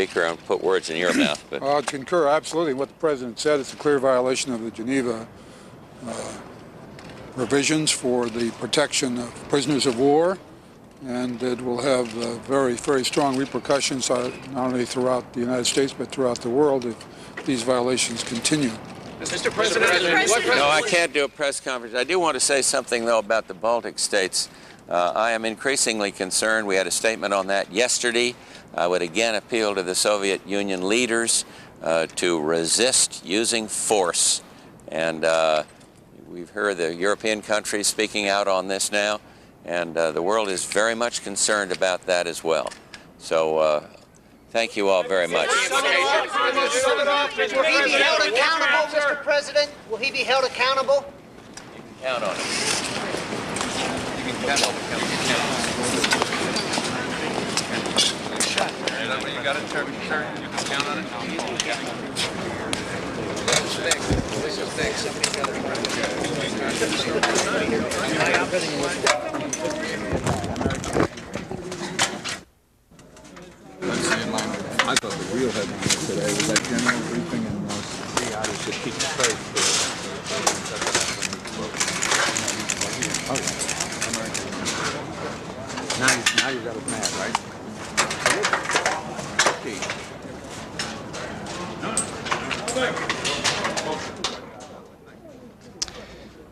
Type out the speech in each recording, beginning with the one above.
Speaker. I don't put words in your mouth. But I concur absolutely what the President said. It's a clear violation of the Geneva provisions for the protection of prisoners of war, and it will have very, very strong repercussions not only throughout the United States but throughout the world if these violations continue. Mr. President, no, I can't do a press conference. I do want to say something, though, about the Baltic states. I am increasingly concerned. We had a statement on that yesterday. I would again appeal to the Soviet Union leaders to resist using force. And we've heard the European countries speaking out on this now, and the world is very much concerned about that as well. So thank you all very much. Will he be held accountable, Mr. President? Will he be held accountable? You can count on it. You can count on it. Is that what you got it, sir? You can count on it? This is big. I thought the real headline today was that general briefing in three hours should keep the faith. Now you got it mad, right?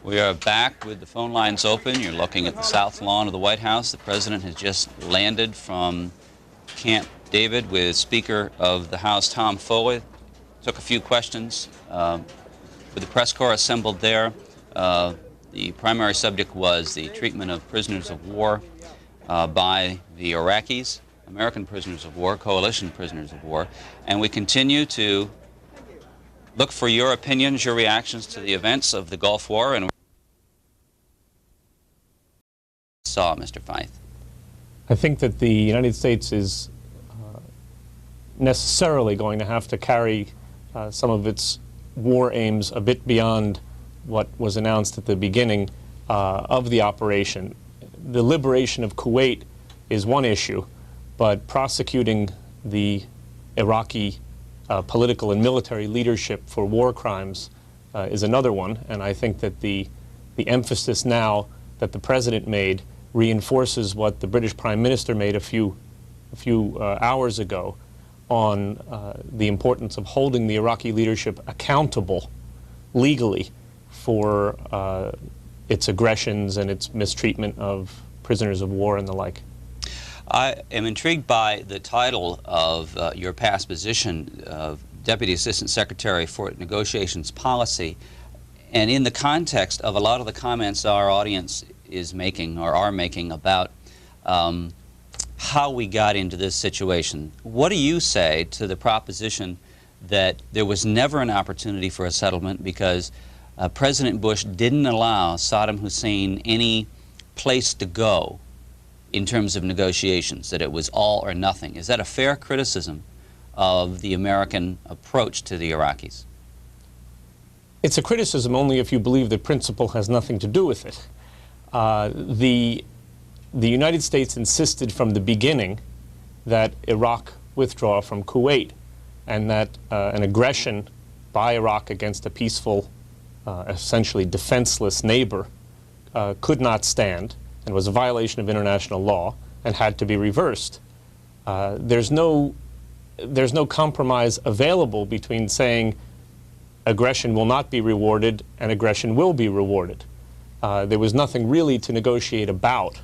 We are back with the phone lines open. You're looking at the south lawn of the White House. The President has just landed from Camp David with Speaker of the House Tom Foley. Took a few questions with the press corps assembled there. The primary subject was the treatment of prisoners of war by the Iraqis, American prisoners of war, coalition prisoners of war. And we continue to look for your opinions, your reactions to the events of the Gulf War. And saw, Mr. Feith. I think that the United States is necessarily going to have to carry some of its war aims a bit beyond what was announced at the beginning of the operation. The liberation of Kuwait is one issue, but prosecuting the Iraqi political and military leadership for war crimes is another one, and I think that the emphasis now that the President made reinforces what the British Prime Minister made a few hours ago on the importance of holding the Iraqi leadership accountable legally for its aggressions and its mistreatment of prisoners of war and the like. I am intrigued by the title of your past position of Deputy Assistant Secretary for Negotiations Policy, and in the context of a lot of the comments our audience is making or are making about how we got into this situation. What do you say to the proposition that there was never an opportunity for a settlement because President Bush didn't allow Saddam Hussein any place to go in terms of negotiations, that it was all or nothing? Is that a fair criticism of the American approach to the Iraqis? It's a criticism only if you believe that principle has nothing to do with it. The United States insisted from the beginning that Iraq withdraw from Kuwait, and that an aggression by Iraq against a peaceful, essentially defenseless neighbor could not stand and was a violation of international law and had to be reversed. There's no compromise available between saying aggression will not be rewarded and aggression will be rewarded. There was nothing really to negotiate about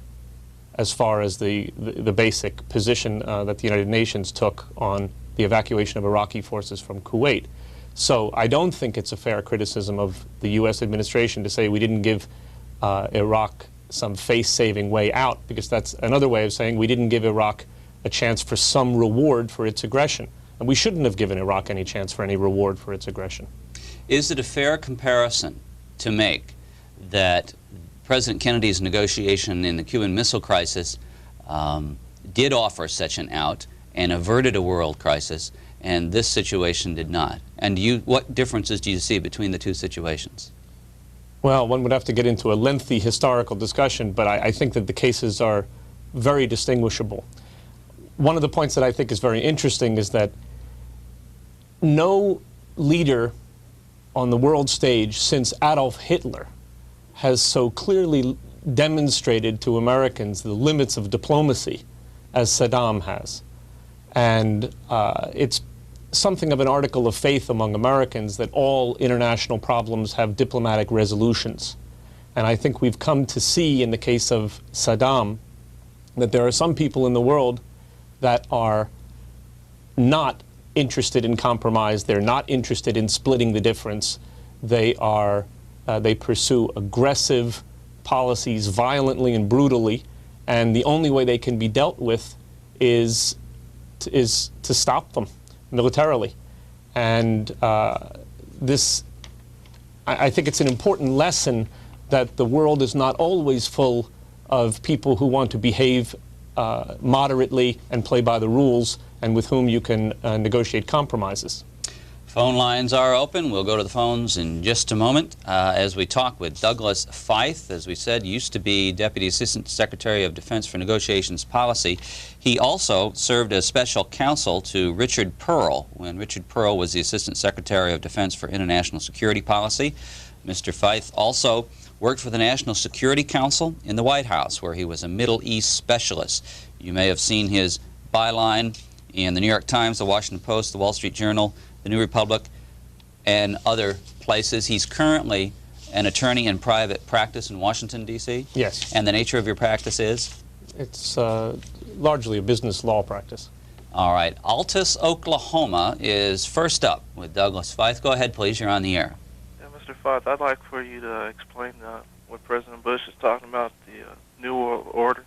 as far as the basic position that the United Nations took on the evacuation of Iraqi forces from Kuwait. So I don't think it's a fair criticism of the U.S. administration to say we didn't give Iraq some face-saving way out, because that's another way of saying we didn't give Iraq a chance for some reward for its aggression. And we shouldn't have given Iraq any chance for any reward for its aggression. Is it a fair comparison to make that President Kennedy's negotiation in the Cuban Missile Crisis did offer such an out and averted a world crisis, and this situation did not? And what differences do you see between the two situations? Well, one would have to get into a lengthy historical discussion, but I think that the cases are very distinguishable. one of the points that I think is very interesting is that no leader on the world stage since Adolf Hitler has so clearly demonstrated to Americans the limits of diplomacy as Saddam has. And it's something of an article of faith among Americans that all international problems have diplomatic resolutions. And I think we've come to see in the case of Saddam that there are some people in the world that are not interested in compromise. They're not interested in splitting the difference. They pursue aggressive policies violently and brutally, and the only way they can be dealt with is to stop them militarily. And I think it's an important lesson that the world is not always full of people who want to behave moderately and play by the rules, and with whom you can negotiate compromises. Phone lines are open. We'll go to the phones in just a moment as we talk with Douglas Feith. As we said, used to be Deputy Assistant Secretary of Defense for Negotiations Policy. He also served as special counsel to Richard Perle when Richard Perle was the Assistant Secretary of Defense for International Security Policy. Mr. Feith also worked for the National Security Council in the White House, where he was a Middle East specialist. You may have seen his byline in the New York Times, the Washington Post, the Wall Street Journal, the New Republic, and other places. He's currently an attorney in private practice in Washington, D.C.? Yes. And the nature of your practice is? It's largely a business law practice. All right. Altus, Oklahoma is first up with Douglas Feith. Go ahead, please. You're on the air. Yeah, Mr. Feith, I'd like for you to explain what President Bush is talking about, the New World Order.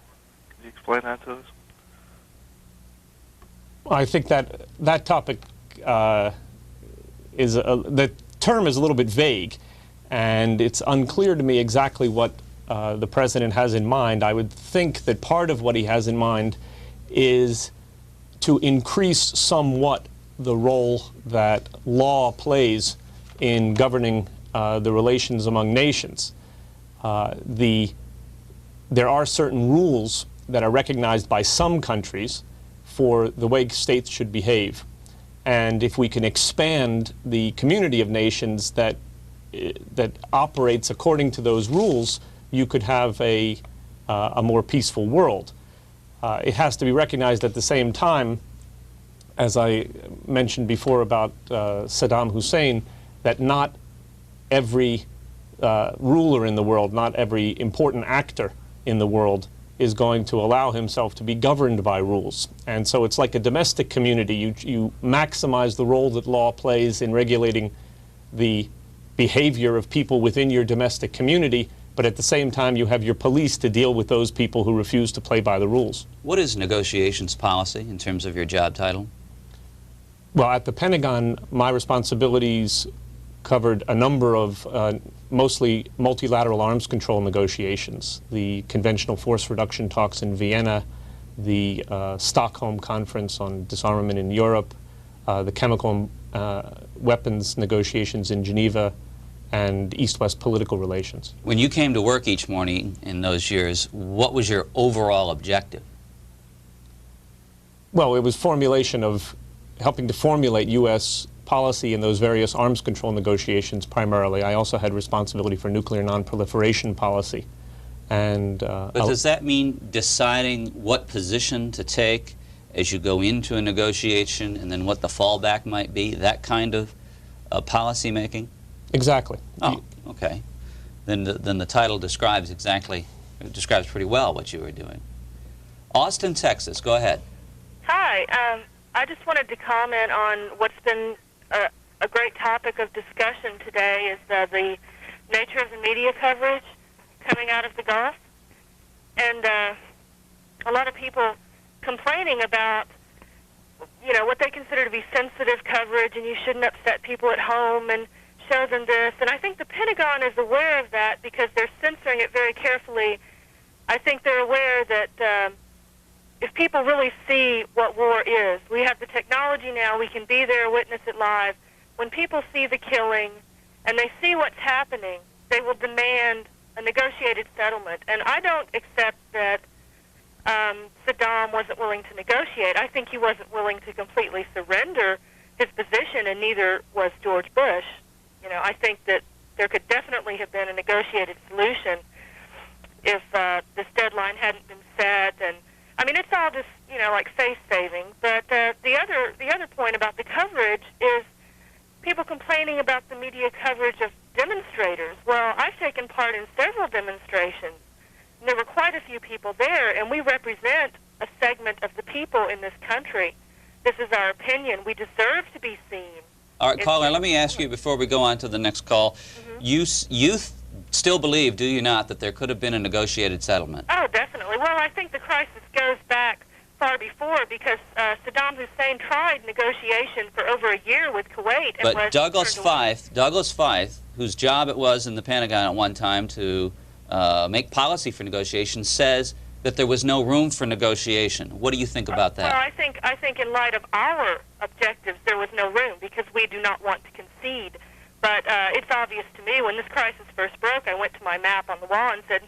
Could you explain that to us? I think that topic the term is a little bit vague, and it's unclear to me exactly what the president has in mind. I would think that part of what he has in mind is to increase somewhat the role that law plays in governing the relations among nations. There are certain rules that are recognized by some countries for the way states should behave. And if we can expand the community of nations that operates according to those rules, you could have a more peaceful world. It has to be recognized at the same time, as I mentioned before about Saddam Hussein, that not every ruler in the world, not every important actor in the world is going to allow himself to be governed by rules. And so it's like a domestic community. You maximize the role that law plays in regulating the behavior of people within your domestic community, but at the same time you have your police to deal with those people who refuse to play by the rules. What is negotiations policy in terms of your job title? Well, at the Pentagon, my responsibilities covered a number of mostly multilateral arms control negotiations, the conventional force reduction talks in Vienna, the Stockholm Conference on Disarmament in Europe, the chemical weapons negotiations in Geneva, and East-West political relations. When you came to work each morning in those years, what was your overall objective? Well, it was helping to formulate U.S. policy in those various arms control negotiations primarily. I also had responsibility for nuclear non-proliferation policy. And, but does that mean deciding what position to take as you go into a negotiation and then what the fallback might be, that kind of policy making? Exactly. Oh, okay. Then the title describes pretty well what you were doing. Austin, Texas, go ahead. Hi. I just wanted to comment on what's been a great topic of discussion today is the nature of the media coverage coming out of the Gulf. And a lot of people complaining about, what they consider to be sensitive coverage, and you shouldn't upset people at home and show them this. And I think the Pentagon is aware of that because they're censoring it very carefully. I think they're aware that if people really see what war is, we have the technology now, we can be there, witness it live. When people see the killing and they see what's happening, they will demand a negotiated settlement. And I don't accept that Saddam wasn't willing to negotiate. I think he wasn't willing to completely surrender his position, and neither was George Bush. You know, I think that there could definitely have been a negotiated solution if this deadline hadn't been set. And I mean, it's all just, you know, like face saving. But the other point about the coverage is people complaining about the media coverage of demonstrators. Well, I've taken part in several demonstrations. And there were quite a few people there, and we represent a segment of the people in this country. This is our opinion. We deserve to be seen. All right, caller, let me ask you before we go on to the next call. You still believe, do you not, that there could have been a negotiated settlement? Oh, definitely. Well, I think the crisis goes back far before, because Saddam Hussein tried negotiation for over a year with Kuwait. And But Douglas Feith, whose job it was in the Pentagon at one time to make policy for negotiation, says that there was no room for negotiation. What do you think about that? Well, I think in light of our objectives, there was no room, because we do not want to concede. But it's obvious to me, when this crisis first broke, I went to my map on the wall and said,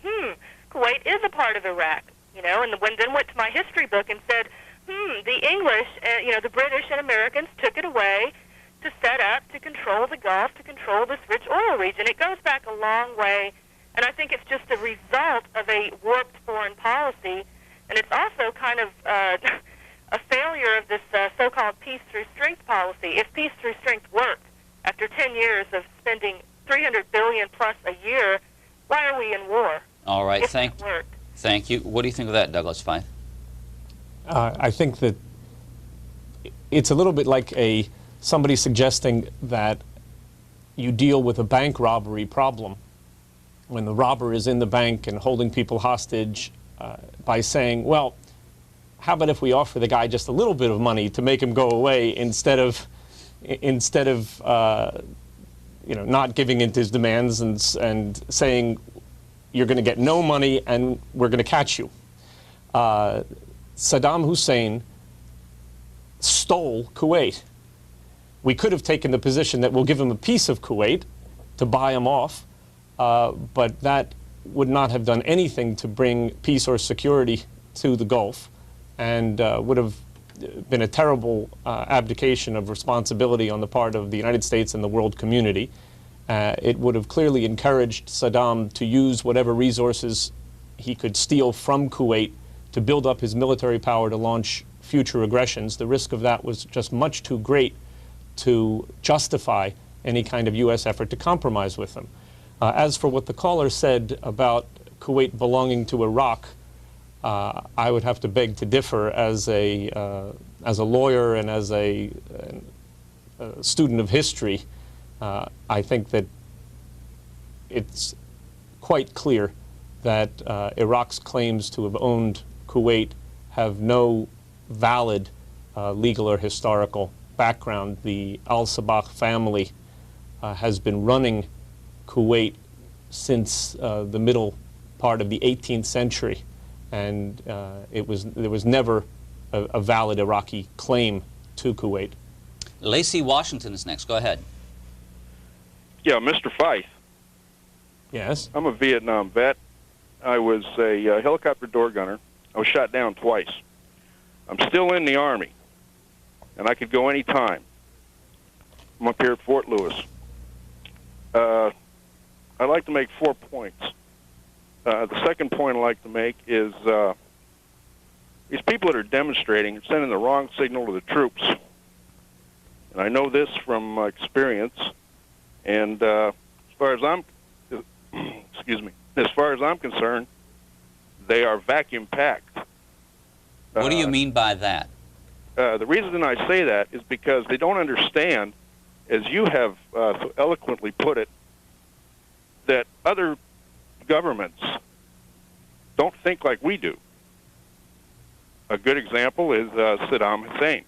Kuwait is a part of Iraq, you know, and then went to my history book and said, the English, you know, the British and Americans took it away to set up, to control the Gulf, to control this rich oil region. It goes back a long way, and I think it's just a result of a warped foreign policy, and it's also kind of a failure of this so-called peace through strength policy. If peace through strength worked, after 10 years of spending $300 billion plus a year, why are we in war? All right, worked? Thank you. What do you think of that, Douglas Feith? I think that it's a little bit like somebody suggesting that you deal with a bank robbery problem when the robber is in the bank and holding people hostage by saying, well, how about if we offer the guy just a little bit of money to make him go away instead of you know, not giving in to his demands and saying you're going to get no money and we're going to catch you. Saddam Hussein stole Kuwait. We could have taken the position that we'll give him a piece of Kuwait to buy him off, but that would not have done anything to bring peace or security to the Gulf, and would have been a terrible abdication of responsibility on the part of the United States and the world community. It would have clearly encouraged Saddam to use whatever resources he could steal from Kuwait to build up his military power to launch future aggressions. The risk of that was just much too great to justify any kind of U.S. effort to compromise with them. As for what the caller said about Kuwait belonging to Iraq, I would have to beg to differ as a lawyer and as a student of history. I think that it's quite clear that Iraq's claims to have owned Kuwait have no valid legal or historical background. The al-Sabah family has been running Kuwait since the middle part of the 18th century, and there was never a valid Iraqi claim to Kuwait. Lacey Washington is next. Go ahead. Yeah, Mr. Feith. Yes? I'm a Vietnam vet. I was a helicopter door gunner. I was shot down twice. I'm still in the Army, and I could go any time. I'm up here at Fort Lewis. I'd like to make 4 points. The second point I'd like to make is these people that are demonstrating are sending the wrong signal to the troops. And I know this from experience. And as far as I'm concerned, they are vacuum packed. What do you mean by that? The reason I say that is because they don't understand, as you have so eloquently put it, that other governments don't think like we do. A good example is Saddam Hussein.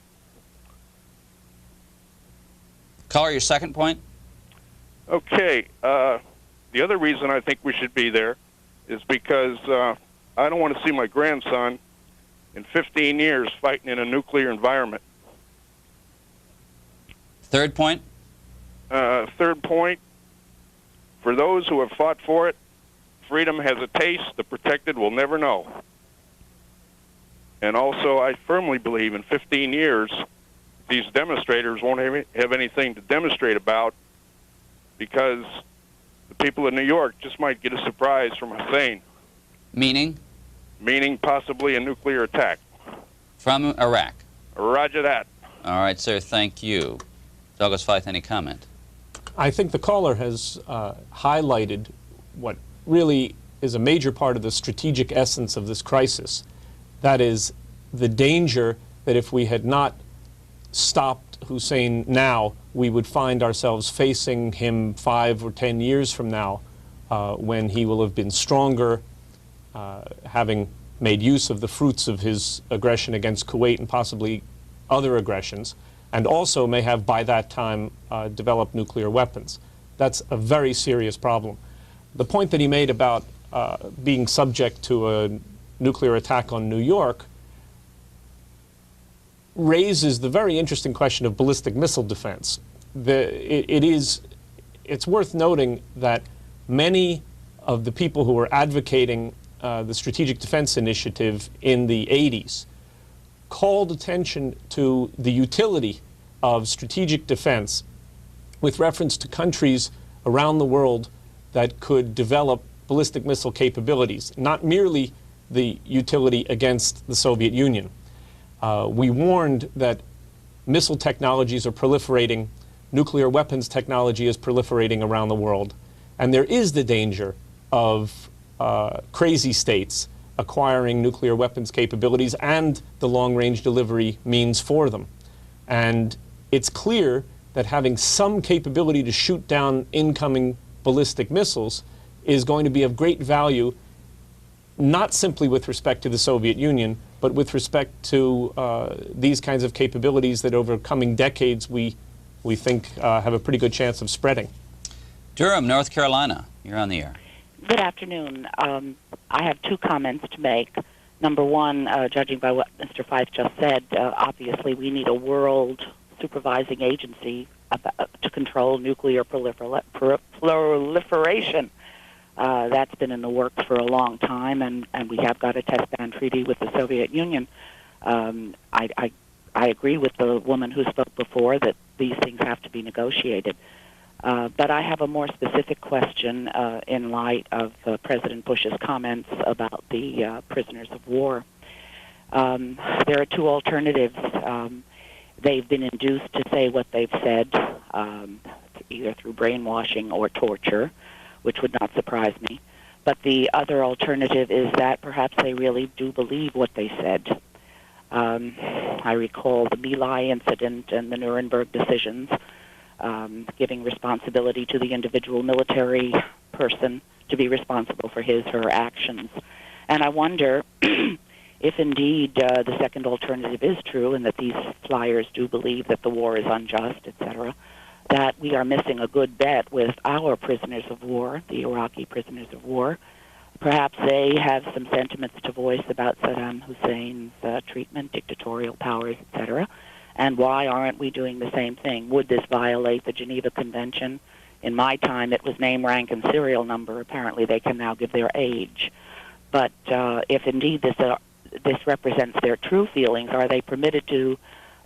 Caller, your second point? Okay. The other reason I think we should be there is because I don't want to see my grandson in 15 years fighting in a nuclear environment. Third point? Third point, for those who have fought for it, freedom has a taste the protected will never know. And also, I firmly believe in 15 years, these demonstrators won't have anything to demonstrate about, because the people in New York just might get a surprise from Hussein. Meaning? Meaning possibly a nuclear attack. From Iraq? Roger that. All right, sir, thank you. Douglas Feith, any comment? I think the caller has highlighted what really is a major part of the strategic essence of this crisis. That is the danger that if we had not stopped Hussein now, we would find ourselves facing him 5 or 10 years from now, when he will have been stronger, having made use of the fruits of his aggression against Kuwait and possibly other aggressions, and also may have by that time developed nuclear weapons. That's a very serious problem. The point that he made about being subject to a nuclear attack on New York raises the very interesting question of ballistic missile defense. It's worth noting that many of the people who were advocating the Strategic Defense Initiative in the 80s called attention to the utility of strategic defense with reference to countries around the world that could develop ballistic missile capabilities, not merely the utility against the Soviet Union. We warned that missile technologies are proliferating, nuclear weapons technology is proliferating around the world, and there is the danger of crazy states acquiring nuclear weapons capabilities and the long-range delivery means for them. And it's clear that having some capability to shoot down incoming ballistic missiles is going to be of great value, not simply with respect to the Soviet Union, but with respect to these kinds of capabilities that over coming decades we think have a pretty good chance of spreading. Durham, North Carolina, you're on the air. Good afternoon. I have 2 comments to make. Number one, judging by what Mr. Feith just said, obviously we need a world supervising agency to control nuclear proliferation. That's been in the works for a long time, and we have got a test ban treaty with the Soviet Union. I agree with the woman who spoke before that these things have to be negotiated. But I have a more specific question in light of President Bush's comments about the prisoners of war. There are 2 alternatives. They've been induced to say what they've said, either through brainwashing or torture, which would not surprise me. But the other alternative is that perhaps they really do believe what they said. I recall the My Lai incident and the Nuremberg decisions, giving responsibility to the individual military person to be responsible for his or her actions. And I wonder if indeed the second alternative is true and that these flyers do believe that the war is unjust, etc., that we are missing a good bet with our prisoners of war, the Iraqi prisoners of war. Perhaps they have some sentiments to voice about Saddam Hussein's treatment, dictatorial powers, etc., and why aren't we doing the same thing? Would this violate the Geneva Convention? In my time, it was name, rank, and serial number. Apparently, they can now give their age. But if indeed this represents their true feelings, are they permitted to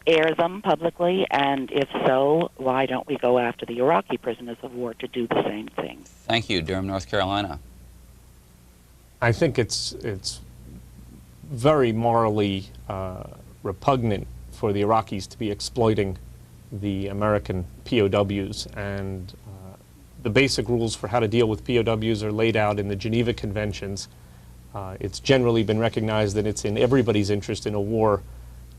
air them publicly? And if so, why don't we go after the Iraqi prisoners of war to do the same thing? Thank you. Durham, North Carolina. I think it's very morally repugnant for the Iraqis to be exploiting the American POWs, and the basic rules for how to deal with POWs are laid out in the Geneva Conventions. It's generally been recognized that it's in everybody's interest in a war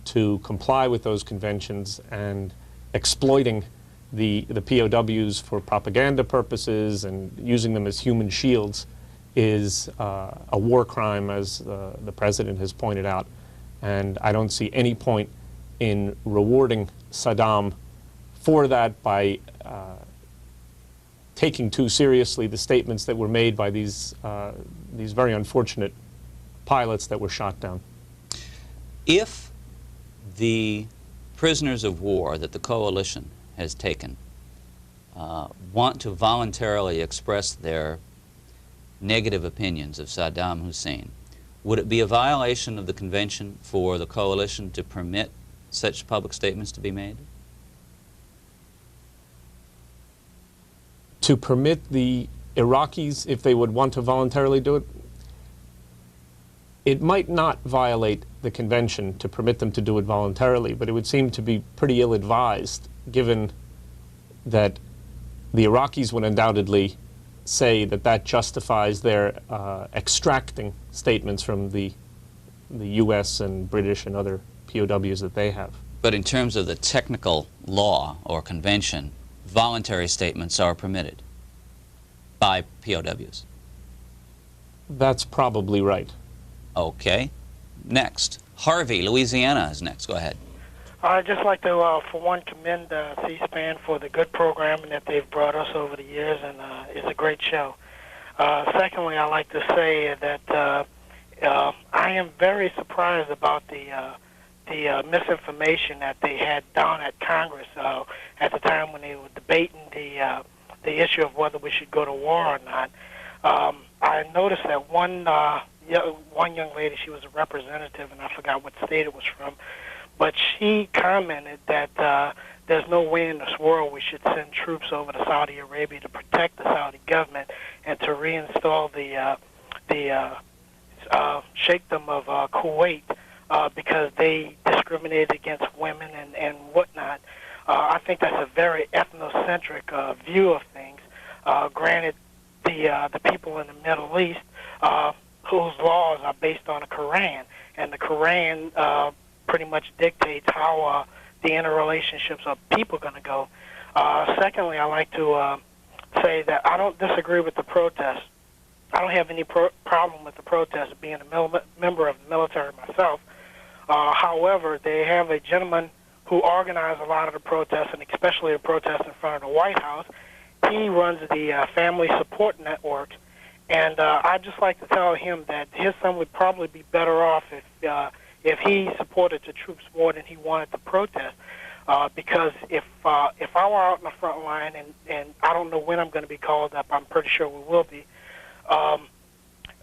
to comply with those conventions, and exploiting the POWs for propaganda purposes and using them as human shields is a war crime, as the President has pointed out. And I don't see any point in rewarding Saddam for that by taking too seriously the statements that were made by these very unfortunate pilots that were shot down. If the prisoners of war that the coalition has taken want to voluntarily express their negative opinions of Saddam Hussein, would it be a violation of the convention for the coalition to permit such public statements to be made? To permit the Iraqis, if they would want to voluntarily do it, it might not violate the convention to permit them to do it voluntarily, but it would seem to be pretty ill-advised, given that the Iraqis would undoubtedly say that that justifies their extracting statements from the U.S. and British and other POWs that they have. But in terms of the technical law or convention, voluntary statements are permitted by POWs. That's probably right. Okay. Next. Harvey, Louisiana is next. Go ahead. I'd just like to, for one, commend C-SPAN for the good programming that they've brought us over the years, and it's a great show. Secondly, I'd like to say that I am very surprised about the misinformation that they had down at Congress at the time when they were debating the issue of whether we should go to war or not. I noticed that one young lady, she was a representative, and I forgot what state it was from, but she commented that there's no way in this world we should send troops over to Saudi Arabia to protect the Saudi government and to reinstall the sheikhdom of Kuwait because they discriminated against women and whatnot. I think that's a very ethnocentric view of things. Granted, the people in the Middle East whose laws are based on the Quran, and the Quran pretty much dictates how the interrelationships of people are going to go. Secondly, I like to say that I don't disagree with the protest. I don't have any problem with the protest, being a member of the military myself. However, they have a gentleman who organized a lot of the protests, and especially the protests in front of the White House. He runs the Family Support Network, and I'd just like to tell him that his son would probably be better off if he supported the troops more than he wanted to protest. Because if I were out in the front line, and I don't know when I'm going to be called up, I'm pretty sure we will be.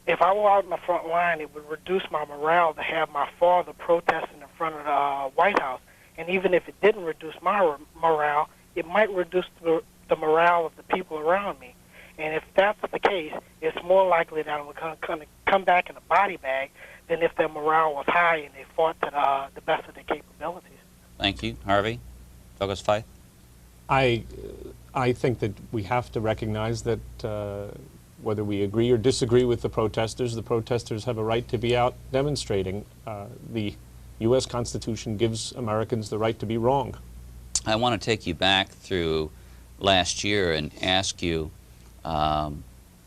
If I were out in the front line, it would reduce my morale to have my father protesting in front of the White House. And even if it didn't reduce my morale, it might reduce the morale of the people around me. And if that's the case, it's more likely that I'm going to come back in a body bag than if their morale was high and they fought to the best of their capabilities. Thank you. Harvey? Douglas Feith? I think that we have to recognize that whether we agree or disagree with the protesters have a right to be out demonstrating. The U.S. Constitution gives Americans the right to be wrong. I want to take you back through last year and ask you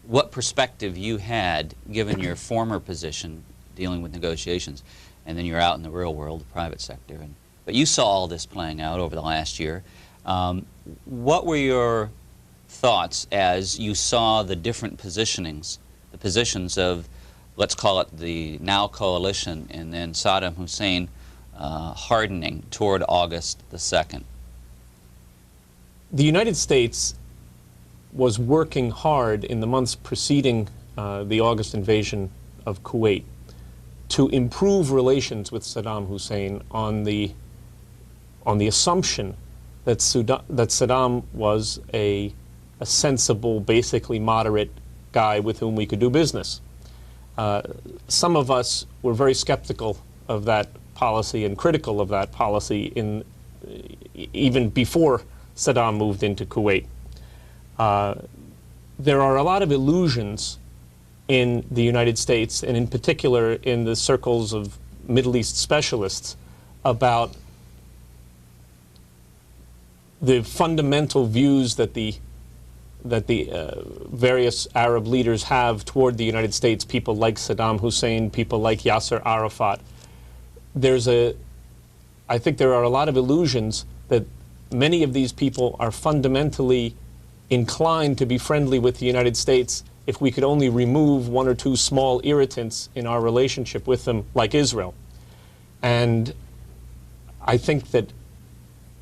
what perspective you had given your former position dealing with negotiations, and then you're out in the real world, the private sector. But you saw all this playing out over the last year. What were your thoughts as you saw the different positionings, the positions of, let's call it the now coalition, and then Saddam Hussein hardening toward August the 2nd? The United States was working hard in the months preceding the August invasion of Kuwait to improve relations with Saddam Hussein on the assumption that Saddam was a sensible, basically moderate guy with whom we could do business. Some of us were very skeptical of that policy and critical of that policy even before Saddam moved into Kuwait. There are a lot of illusions in the United States, and in particular in the circles of Middle East specialists, about the fundamental views that the various Arab leaders have toward the United States, people like Saddam Hussein, people like Yasser Arafat. I think there are a lot of illusions that many of these people are fundamentally inclined to be friendly with the United States if we could only remove one or two small irritants in our relationship with them, like Israel. And I think that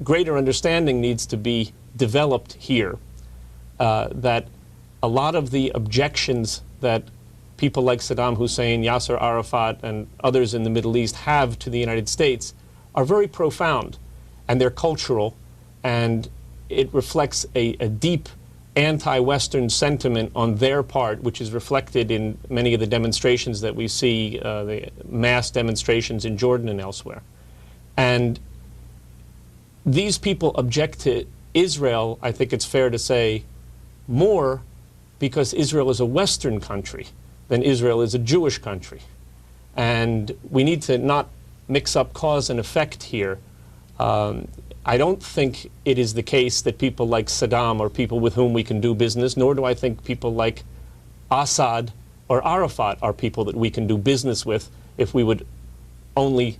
greater understanding needs to be developed here, that a lot of the objections that people like Saddam Hussein, Yasser Arafat, and others in the Middle East have to the United States are very profound, and they're cultural, and it reflects a deep anti-Western sentiment on their part, which is reflected in many of the demonstrations that we see, the mass demonstrations in Jordan and elsewhere. And these people object to Israel, I think it's fair to say, more because Israel is a Western country than Israel is a Jewish country. And we need to not mix up cause and effect here. I don't think it is the case that people like Saddam are people with whom we can do business, nor do I think people like Assad or Arafat are people that we can do business with if we would only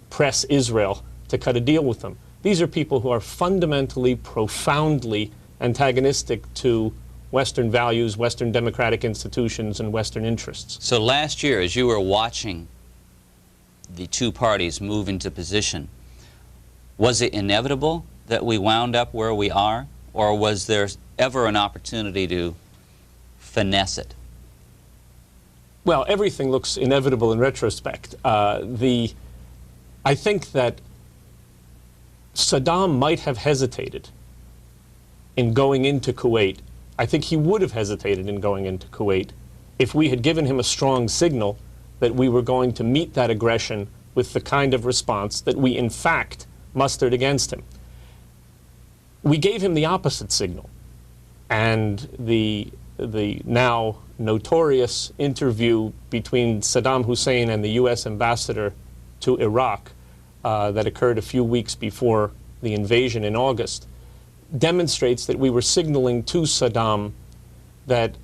press Israel to cut a deal with them. These are people who are fundamentally, profoundly antagonistic to Western values, Western democratic institutions, and Western interests. So last year, as you were watching the two parties move into position, was it inevitable that we wound up where we are, or was there ever an opportunity to finesse it? Well, everything looks inevitable in retrospect. I think that Saddam might have hesitated in going into Kuwait. I think he would have hesitated in going into Kuwait if we had given him a strong signal that we were going to meet that aggression with the kind of response that we in fact mustered against him. We gave him the opposite signal, and the now notorious interview between Saddam Hussein and the U.S. ambassador to Iraq that occurred a few weeks before the invasion in August demonstrates that we were signaling to Saddam that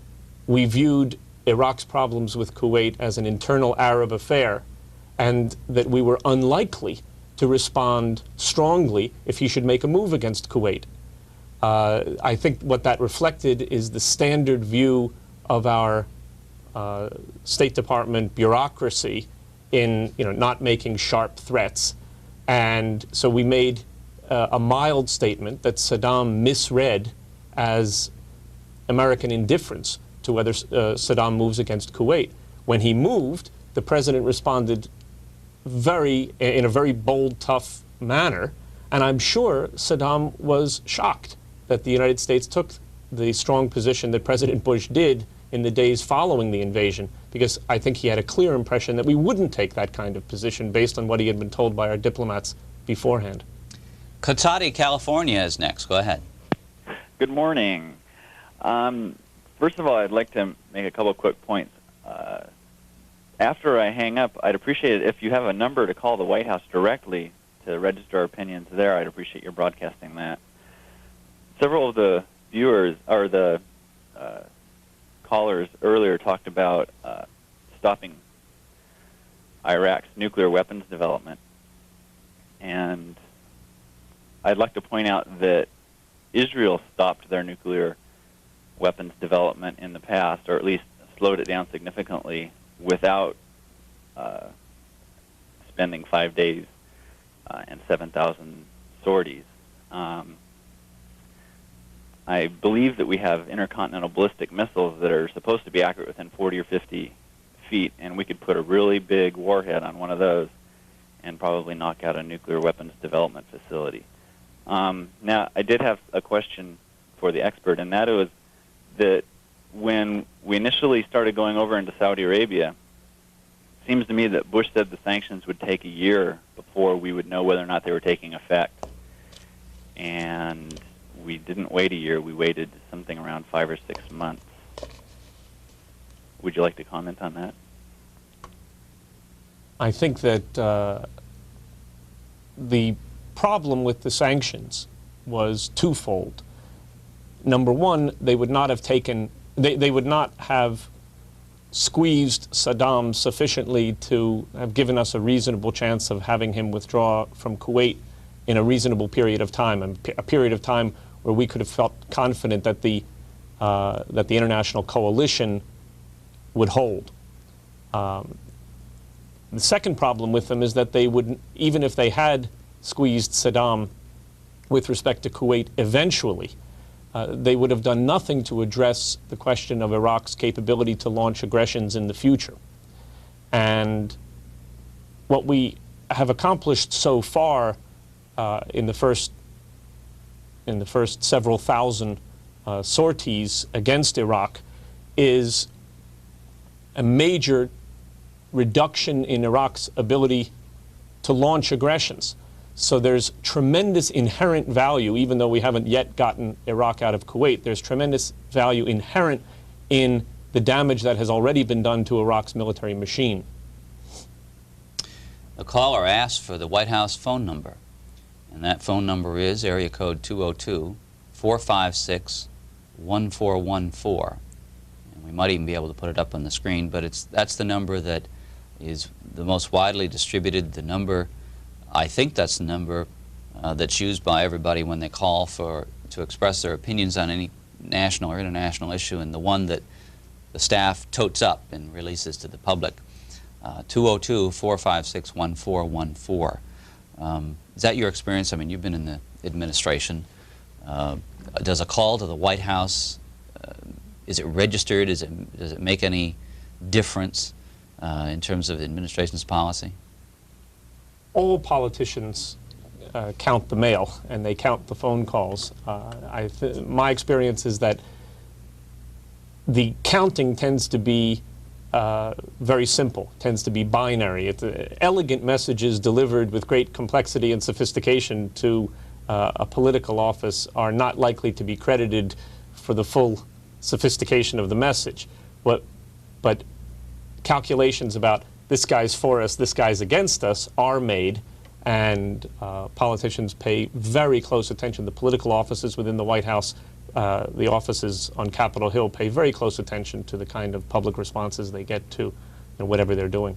we viewed Iraq's problems with Kuwait as an internal Arab affair, and that we were unlikely to respond strongly if he should make a move against Kuwait. I think what that reflected is the standard view of our State Department bureaucracy in not making sharp threats. And so we made a mild statement that Saddam misread as American indifference to whether Saddam moves against Kuwait. When he moved, the president responded in a very bold, tough manner, and I'm sure Saddam was shocked that the United States took the strong position that President Bush did in the days following the invasion, because I think he had a clear impression that we wouldn't take that kind of position based on what he had been told by our diplomats beforehand. Kotati, California is next. Go ahead. Good morning. First of all, I'd like to make a couple of quick points. After I hang up, I'd appreciate it if you have a number to call the White House directly to register our opinions there. I'd appreciate your broadcasting that. Several of the viewers, or the callers earlier, talked about stopping Iraq's nuclear weapons development. And I'd like to point out that Israel stopped their nuclear weapons development in the past, or at least slowed it down significantly, without spending 5 days and 7,000 sorties. I believe that we have intercontinental ballistic missiles that are supposed to be accurate within 40 or 50 feet, and we could put a really big warhead on one of those and probably knock out a nuclear weapons development facility. Now, I did have a question for the expert, and that was that when we initially started going over into Saudi Arabia, it seems to me that Bush said the sanctions would take a year before we would know whether or not they were taking effect. And we didn't wait a year. We waited something around 5 or 6 months. Would you like to comment on that? I think that the problem with the sanctions was twofold. Number one, they would not have taken, they would not have squeezed Saddam sufficiently to have given us a reasonable chance of having him withdraw from Kuwait in a reasonable period of time, a period of time where we could have felt confident that the international coalition would hold. The second problem with them is that they would, even if they had squeezed Saddam with respect to Kuwait eventually, they would have done nothing to address the question of Iraq's capability to launch aggressions in the future. And what we have accomplished so far in the first several thousand sorties against Iraq is a major reduction in Iraq's ability to launch aggressions. So there's tremendous inherent value, even though we haven't yet gotten Iraq out of Kuwait, there's tremendous value inherent in the damage that has already been done to Iraq's military machine. The caller asked for the White House phone number, and that phone number is area code 202-456-1414. And we might even be able to put it up on the screen, but that's the number that is the most widely distributed, the number, I think that's the number that's used by everybody when they call to express their opinions on any national or international issue, and the one that the staff totes up and releases to the public. 202-456-1414. Is that your experience? I mean, you've been in the administration. Does a call to the White House, is it registered? Does it make any difference in terms of the administration's policy? All politicians count the mail, and they count the phone calls. My experience is that the counting tends to be very simple, tends to be binary. Elegant messages delivered with great complexity and sophistication to a political office are not likely to be credited for the full sophistication of the message. But calculations about this guy's for us, this guy's against us are made, and politicians pay very close attention. The political offices within the White House, the offices on Capitol Hill, pay very close attention to the kind of public responses they get to whatever they're doing.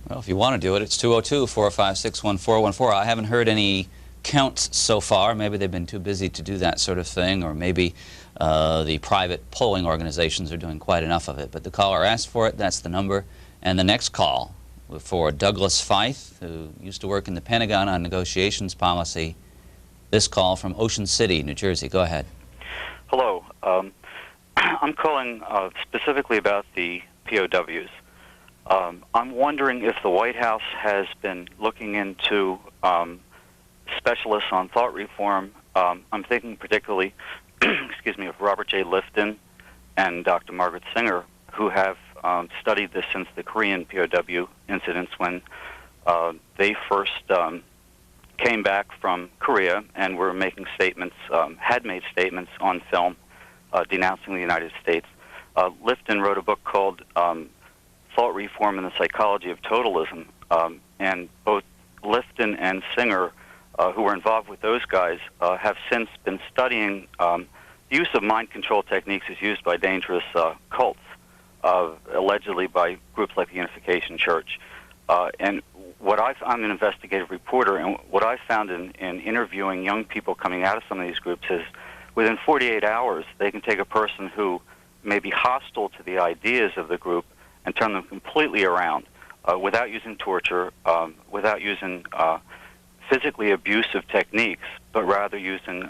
Well, if you want to do it, it's 202-456-1414. I haven't heard any counts so far. Maybe they've been too busy to do that sort of thing, or maybe the private polling organizations are doing quite enough of it. But the caller asked for it. That's the number. And the next call for Douglas Feith, who used to work in the Pentagon on negotiations policy. This call from Ocean City, New Jersey. Go ahead. Hello. I'm calling specifically about the POWs. I'm wondering if the White House has been looking into specialists on thought reform. I'm thinking particularly, excuse me, of Robert J. Lifton and Dr. Margaret Singer, who have studied this since the Korean POW incidents when they first came back from Korea and were making statements, had made statements on film denouncing the United States. Lifton wrote a book called Thought Reform and the Psychology of Totalism, and both Lifton and Singer, who were involved with those guys, have since been studying the use of mind control techniques as used by dangerous cults, allegedly by groups like the Unification Church. And I'm an investigative reporter, and what I found in interviewing young people coming out of some of these groups is within 48 hours, they can take a person who may be hostile to the ideas of the group and turn them completely around without using torture, without using physically abusive techniques, but rather using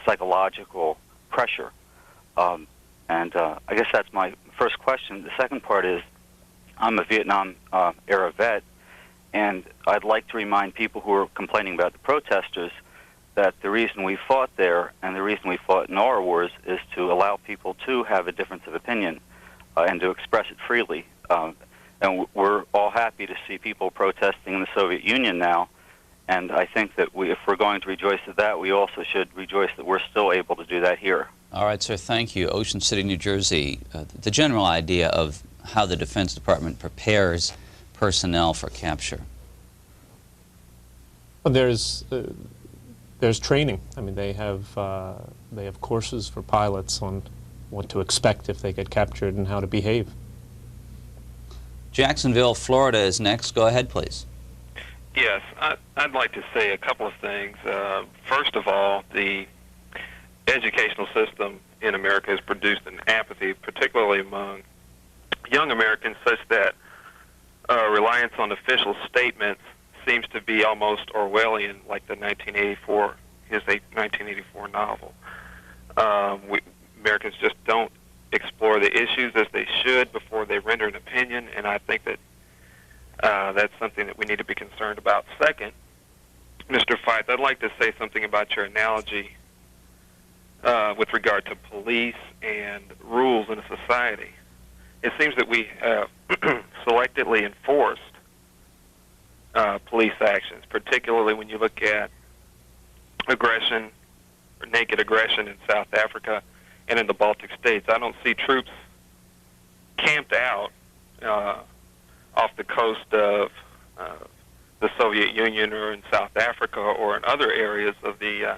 psychological pressure. And I guess that's my first question. The second part is, I'm a Vietnam-era vet, and I'd like to remind people who are complaining about the protesters that the reason we fought there and the reason we fought in our wars is to allow people to have a difference of opinion and to express it freely. And we're all happy to see people protesting in the Soviet Union now, and I think that if we're going to rejoice at that, we also should rejoice that we're still able to do that here. All right, sir, thank you. Ocean City, New Jersey, the general idea of how the Defense Department prepares personnel for capture. Well, there's training. I mean, they have courses for pilots on what to expect if they get captured and how to behave. Jacksonville, Florida is next. Go ahead, please. Yes, I'd like to say a couple of things. First of all, the educational system in America has produced an apathy, particularly among young Americans, such that reliance on official statements seems to be almost Orwellian, like his 1984 novel. Americans just don't explore the issues as they should before they render an opinion, and I think that that's something that we need to be concerned about. Second, Mr. Feith, I'd like to say something about your analogy with regard to police and rules in a society. It seems that we have selectively enforced police actions, particularly when you look at aggression or naked aggression in South Africa and in the Baltic states. I don't see troops camped out off the coast of the Soviet Union or in South Africa or in other areas of the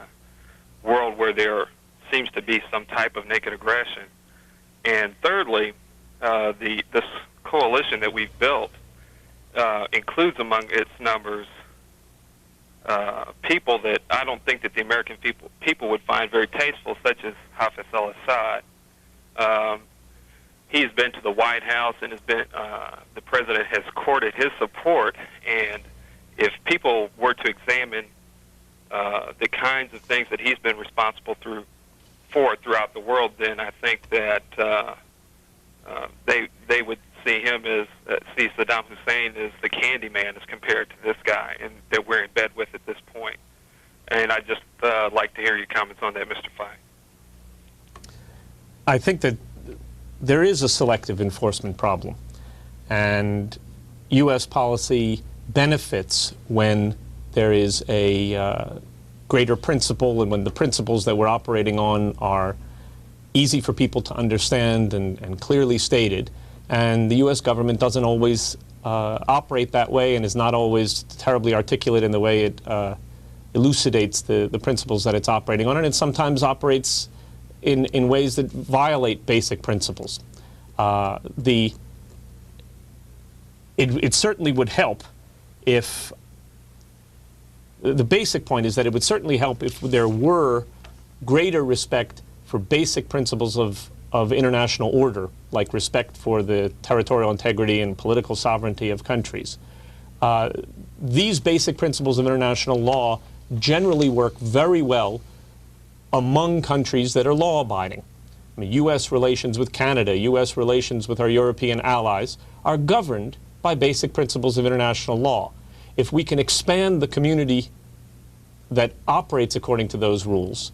world where there seems to be some type of naked aggression. And thirdly, this coalition that we've built includes among its numbers people that I don't think that the American people would find very tasteful, such as Hafez al-Assad. He's been to the White House and has been the president has courted his support. And if people were to examine the kinds of things that he's been responsible for throughout the world, then I think that they would see him as see Saddam Hussein as the candy man as compared to this guy, and that we're in bed with at this point. And I just like to hear your comments on that, Mr. Feith. I think that there is a selective enforcement problem, and U.S. policy benefits when there is a greater principle, and when the principles that we're operating on are easy for people to understand and clearly stated. And the U.S. government doesn't always operate that way, and is not always terribly articulate in the way it elucidates the principles that it's operating on, and it sometimes operates in ways that violate basic principles. It certainly would help if, the basic point is that it would certainly help if there were greater respect for basic principles of international order, like respect for the territorial integrity and political sovereignty of countries. These basic principles of international law generally work very well among countries that are law-abiding. I mean, U.S. relations with Canada, U.S. relations with our European allies are governed by basic principles of international law. If we can expand the community that operates according to those rules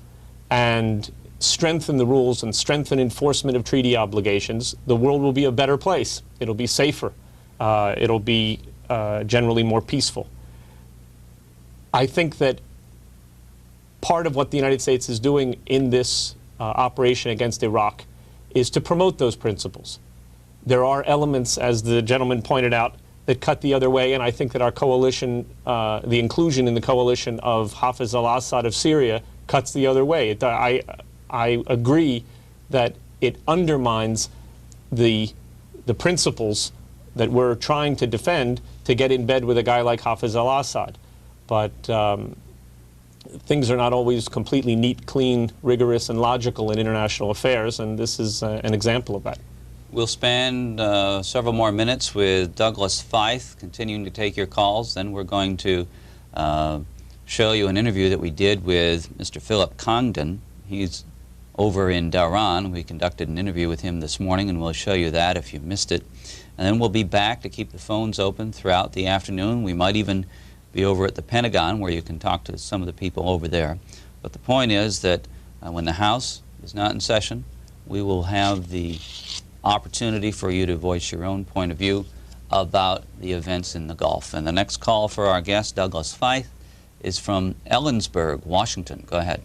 and strengthen the rules and strengthen enforcement of treaty obligations, the world will be a better place. It'll be safer. It'll be generally more peaceful. I think that part of what the United States is doing in this operation against Iraq is to promote those principles. There are elements, as the gentleman pointed out, that cut the other way, and I think that our coalition, the inclusion in the coalition of Hafez al-Assad of Syria, cuts the other way. I agree that it undermines the principles that we're trying to defend to get in bed with a guy like Hafez al-Assad. But things are not always completely neat, clean, rigorous, and logical in international affairs, and this is an example of that. We'll spend several more minutes with Douglas Feith, continuing to take your calls. Then we're going to show you an interview that we did with Mr. Philip Congdon. He's over in Dhahran. We conducted an interview with him this morning, and we'll show you that if you missed it. And then we'll be back to keep the phones open throughout the afternoon. We might even be over at the Pentagon, where you can talk to some of the people over there. But the point is that when the House is not in session, we will have the opportunity for you to voice your own point of view about the events in the Gulf. And the next call for our guest, Douglas Feith, is from Ellensburg, Washington. Go ahead.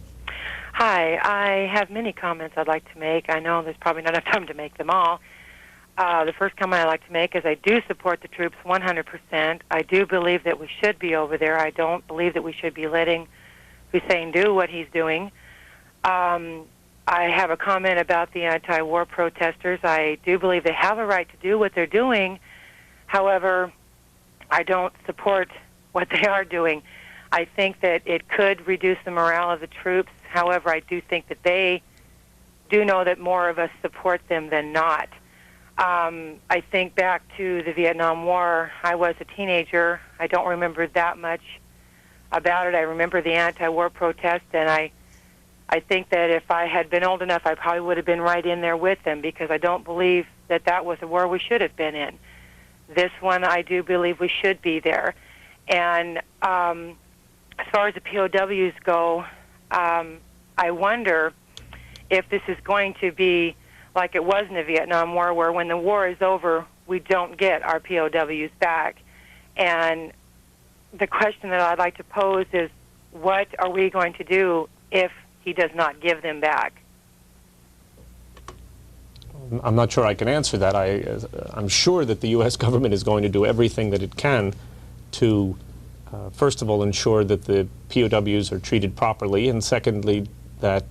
Hi, I have many comments I'd like to make. I know there's probably not enough time to make them all. The first comment I'd like to make is I do support the troops 100%. I do believe that we should be over there. I don't believe that we should be letting Hussein do what he's doing. I have a comment about the anti-war protesters. I do believe they have a right to do what they're doing. However, I don't support what they are doing. I think that it could reduce the morale of the troops. However, I do think that they do know that more of us support them than not. I think back to the Vietnam War. I was a teenager. I don't remember that much about it. I remember the anti-war protest, and I I think that if I had been old enough, I probably would have been right in there with them, because I don't believe that that was a war we should have been in. This one, I do believe we should be there. And as far as the POWs go, I wonder if this is going to be like it was in the Vietnam War, where when the war is over, we don't get our POWs back. And the question that I'd like to pose is, what are we going to do if he does not give them back? I'm not sure I can answer that. I'm sure that the U.S. government is going to do everything that it can to, first of all, ensure that the POWs are treated properly, and secondly, that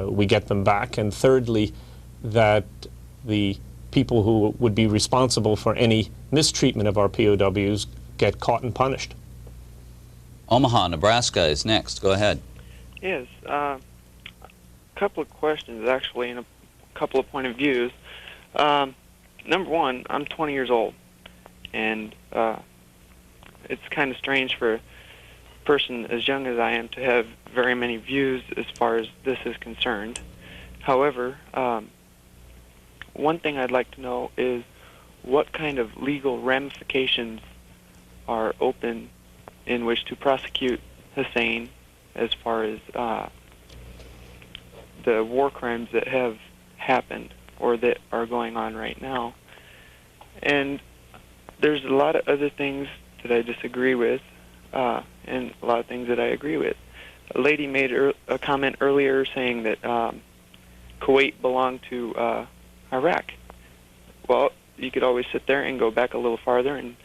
we get them back, and thirdly, that the people who would be responsible for any mistreatment of our POWs get caught and punished. Omaha, Nebraska is next. Go ahead. Yes, a couple of questions, actually, and a couple of point of views. Number one, I'm 20 years old, and it's kind of strange for a person as young as I am to have very many views as far as this is concerned. However, one thing I'd like to know is what kind of legal ramifications are open in which to prosecute Hussein as far as the war crimes that have happened or that are going on right now. And there's a lot of other things that I disagree with and a lot of things that I agree with. A lady made a comment earlier saying that Kuwait belonged to Iraq. Well, you could always sit there and go back a little farther and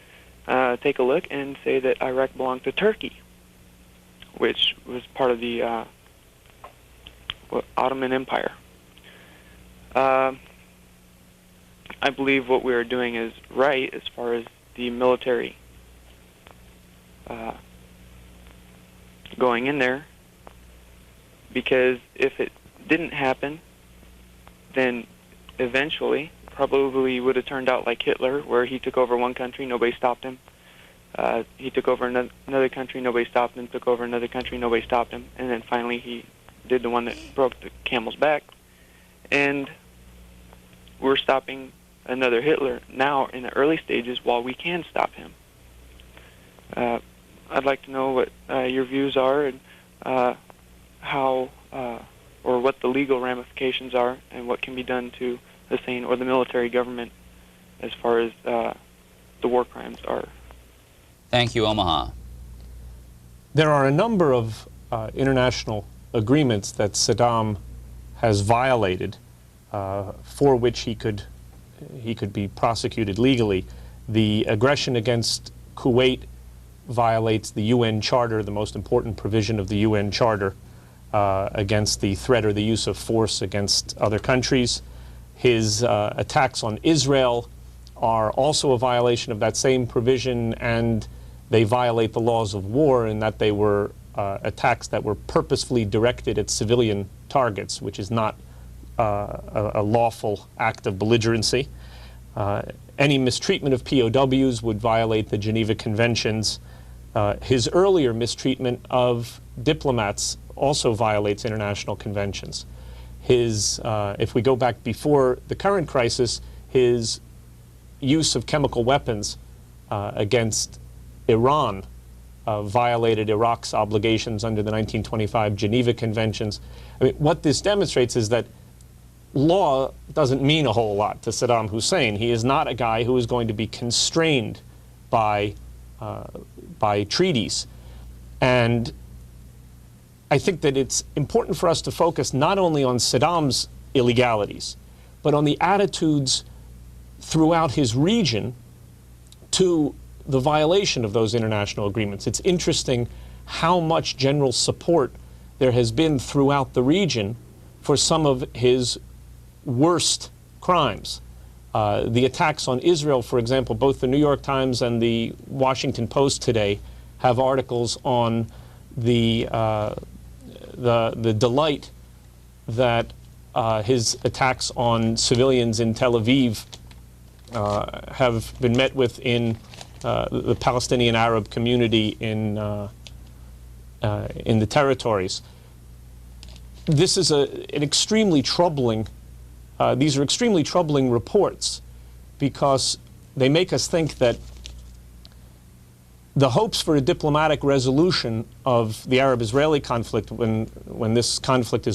take a look and say that Iraq belonged to Turkey, which was part of the Ottoman Empire. I believe what we are doing is right as far as the military going in there, because if it didn't happen, then eventually probably would have turned out like Hitler, where he took over one country, nobody stopped him. He took over another country, nobody stopped him, took over another country, nobody stopped him, and then finally he did the one that broke the camel's back. And we're stopping another Hitler now in the early stages while we can stop him. I'd like to know what your views are and how or what the legal ramifications are and what can be done to Hussein or the military government as far as the war crimes are. Thank you, Omaha. There are a number of international agreements that Saddam has violated for which he could be prosecuted legally. The aggression against Kuwait violates the UN Charter, the most important provision of the UN Charter, against the threat or the use of force against other countries. His attacks on Israel are also a violation of that same provision, and they violate the laws of war in that they were attacks that were purposefully directed at civilian targets, which is not a lawful act of belligerency. Any mistreatment of POWs would violate the Geneva Conventions. His earlier mistreatment of diplomats also violates international conventions. If we go back before the current crisis, his use of chemical weapons against Iran violated Iraq's obligations under the 1925 Geneva Conventions. I mean, what this demonstrates is that law doesn't mean a whole lot to Saddam Hussein. He is not a guy who is going to be constrained by treaties. And I think that it's important for us to focus not only on Saddam's illegalities, but on the attitudes throughout his region to the violation of those international agreements. It's interesting how much general support there has been throughout the region for some of his worst crimes. The attacks on Israel, for example, both the New York Times and the Washington Post today have articles on the delight that his attacks on civilians in Tel Aviv have been met with in the Palestinian Arab community in the territories. this is an extremely troubling, these are extremely troubling reports, because they make us think that the hopes for a diplomatic resolution of the Arab-Israeli conflict when this conflict is